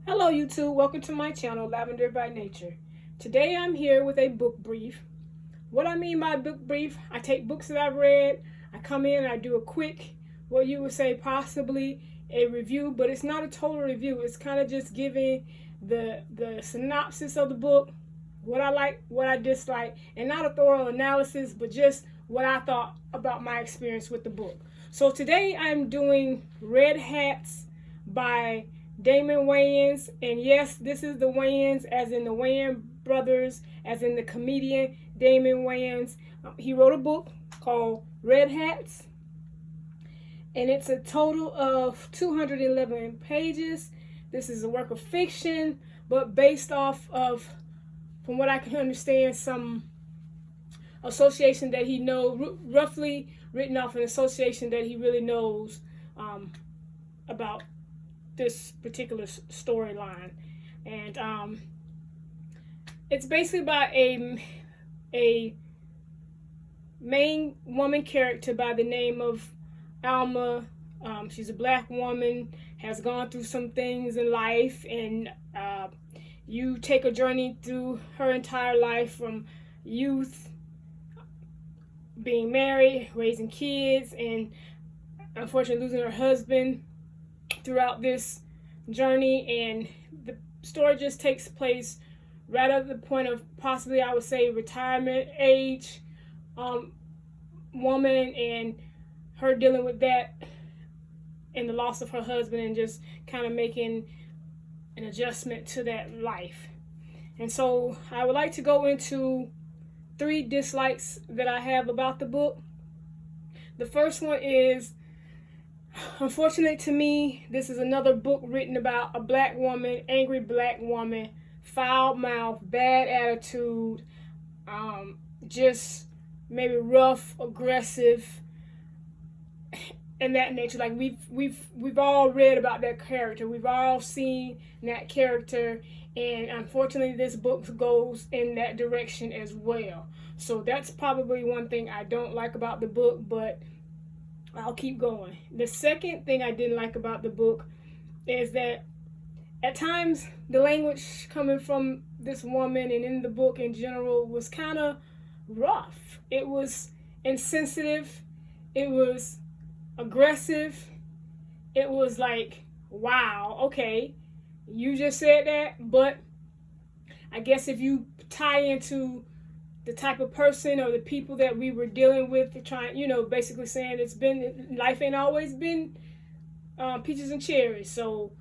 Hello YouTube, welcome to my channel, Lavender by Nature. Today I'm here with a book brief. What I mean by book brief, I take books that I've read, I come in and I do a quick, what you would say possibly a review, but it's not a total review. It's kind of just giving the synopsis of the book, what I like, what I dislike, and not a thorough analysis, but just what I thought about my experience with the book. So today I'm doing Red Hats by Damon Wayans, and yes, this is the Wayans, as in the Wayans brothers, as in the comedian Damon Wayans. He wrote a book called Red Hats, and it's a total of 211 pages. This is a work of fiction, but based off of, from what I can understand, some association that he knows, roughly written off an association that he really knows about this particular storyline. And it's basically about a main woman character by the name of Alma. She's a black woman, has gone through some things in life, and you take a journey through her entire life, from youth, being married, raising kids, and unfortunately losing her husband throughout this journey. And the story just takes place right at the point of possibly, I would say, retirement age woman, and her dealing with that and the loss of her husband, and just kind of making an adjustment to that life. And so I would like to go into 3 dislikes that I have about the book. The first one is, unfortunately to me, this is another book written about a black woman, angry black woman, foul mouth, bad attitude, just maybe rough, aggressive, and that nature. Like we've all read about that character. We've all seen that character, and unfortunately this book goes in that direction as well. So that's probably one thing I don't like about the book, but I'll keep going. The second thing I didn't like about the book is that at times the language coming from this woman and in the book in general was kind of rough. It was insensitive. It was aggressive. It was like, wow, okay, you just said that, but I guess if you tie into the type of person or the people that we were dealing with, trying, basically saying life ain't always been peaches and cherries. So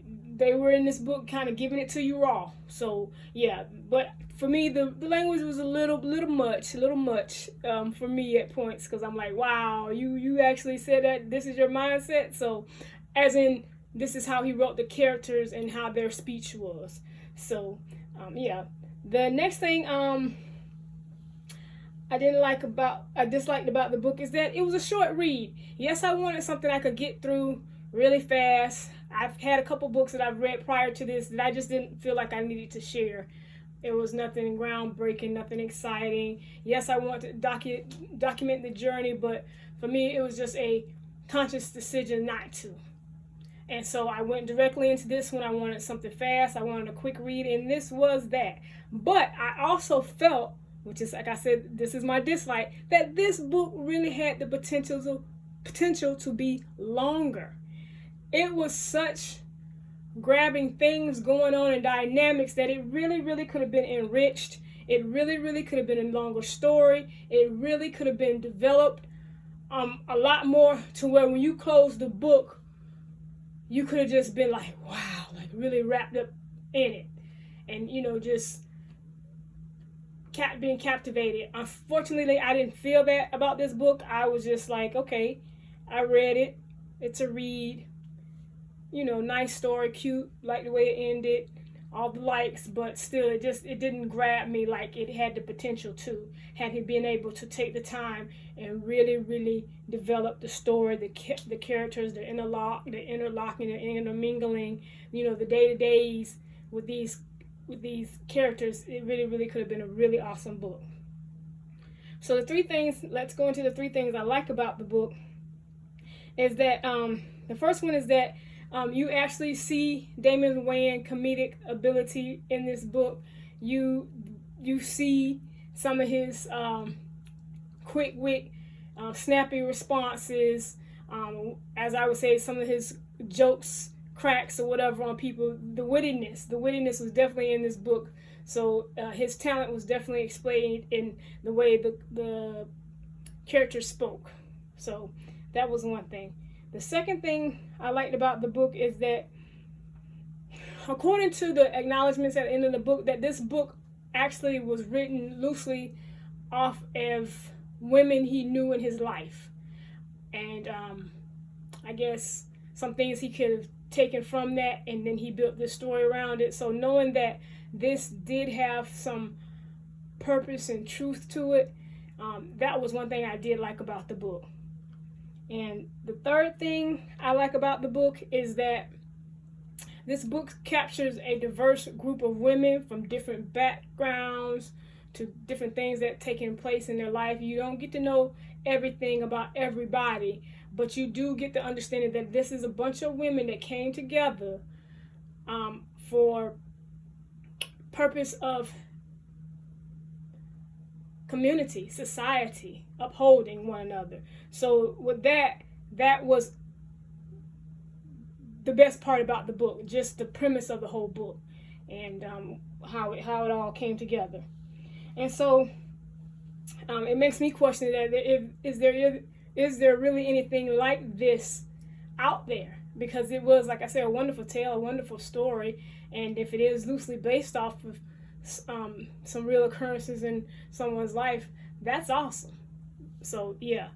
they were in this book kind of giving it to you raw. So yeah, but for me, the language was a little much for me at points, because I'm like, wow, you actually said that this is your mindset. So as in, this is how he wrote the characters and how their speech was. So yeah. The next thing I disliked about the book is that it was a short read. Yes, I wanted something I could get through really fast. I've had a couple books that I've read prior to this that I just didn't feel like I needed to share. It was nothing groundbreaking, nothing exciting. Yes, I want to document the journey, but for me, it was just a conscious decision not to. And so I went directly into this one. I wanted something fast. I wanted a quick read, and this was that. But I also felt, which is, like I said, this is my dislike, that this book really had the potential to be longer. It was such grabbing things going on and dynamics that it really could have been enriched. It really could have been a longer story. It really could have been developed a lot more, to where when you close the book, you could have just been like, wow, like really wrapped up in it, and just being captivated. Unfortunately, I didn't feel that about this book. I was just like, okay, I read it. It's a read. Nice story, cute, like the way it ended, all the likes, but still, it didn't grab me like it had the potential to, had he been able to take the time and really develop the story, the characters, the interlocking, the intermingling, the day-to-days with these characters. It really could have been a really awesome book. So let's go into the 3 things I like about the book. Is that the first one is that You actually see Damon Wayans' comedic ability in this book. You see some of his quick wit, snappy responses. As I would say, some of his jokes, cracks, or whatever on people. The wittiness was definitely in this book. So his talent was definitely explained in the way the characters spoke. So that was one thing. The second thing I liked about the book is that, according to the acknowledgments at the end of the book, that this book actually was written loosely off of women he knew in his life. And I guess some things he could have taken from that, and then he built this story around it. So knowing that this did have some purpose and truth to it, that was one thing I did like about the book. And the third thing I like about the book is that this book captures a diverse group of women from different backgrounds to different things that taking place in their life. You don't get to know everything about everybody, but you do get the understanding that this is a bunch of women that came together for purpose of community, society, upholding one another. So with that was the best part about the book, just the premise of the whole book, and how it all came together. And so it makes me question that is there really anything like this out there? Because it was, like I said, a wonderful tale, a wonderful story, and if it is loosely based off of some real occurrences in someone's life, that's awesome. So yeah.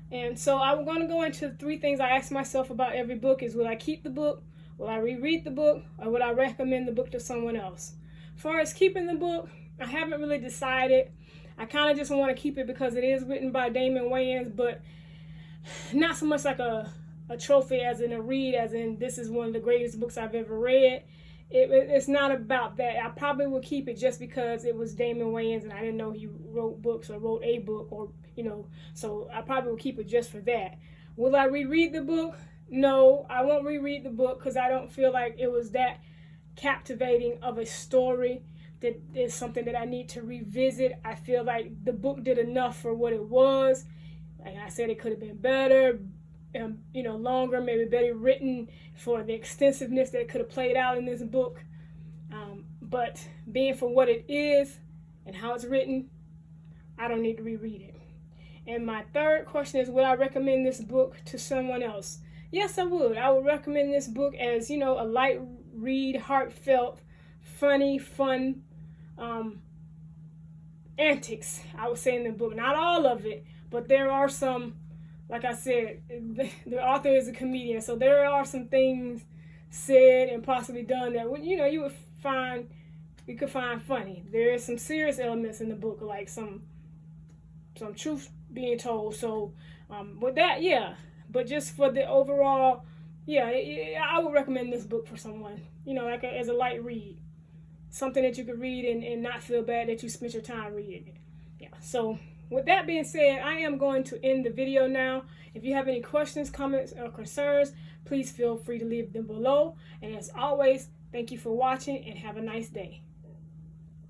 And so I'm going to go into 3 things I ask myself about every book is, will I keep the book, will I reread the book, or would I recommend the book to someone else? As far as keeping the book, I haven't really decided. I kind of just want to keep it because it is written by Damon Wayans, but not so much like a trophy as in a read, as in this is one of the greatest books I've ever read. It's not about that. I probably will keep it just because it was Damon Wayans and I didn't know he wrote books or wrote a book, or so I probably will keep it just for that. Will I reread the book? No, I won't reread the book because I don't feel like it was that captivating of a story that is something that I need to revisit. I feel like the book did enough for what it was. Like I said, it could have been better, longer, maybe better written for the extensiveness that could have played out in this book. But being for what it is and how it's written, I don't need to reread it. And my third question is, would I recommend this book to someone else? Yes, I would. I would recommend this book as, a light read, heartfelt, funny, fun antics, I would say, in the book. Not all of it, but there are some. Like I said, the author is a comedian, so there are some things said and possibly done that you could find funny. There is some serious elements in the book, like some truth being told. So with that, yeah. But just for the overall, yeah, I would recommend this book for someone. As a light read, something that you could read and not feel bad that you spent your time reading it. Yeah. So with that being said, I am going to end the video now. If you have any questions, comments, or concerns, please feel free to leave them below. And as always, thank you for watching and have a nice day.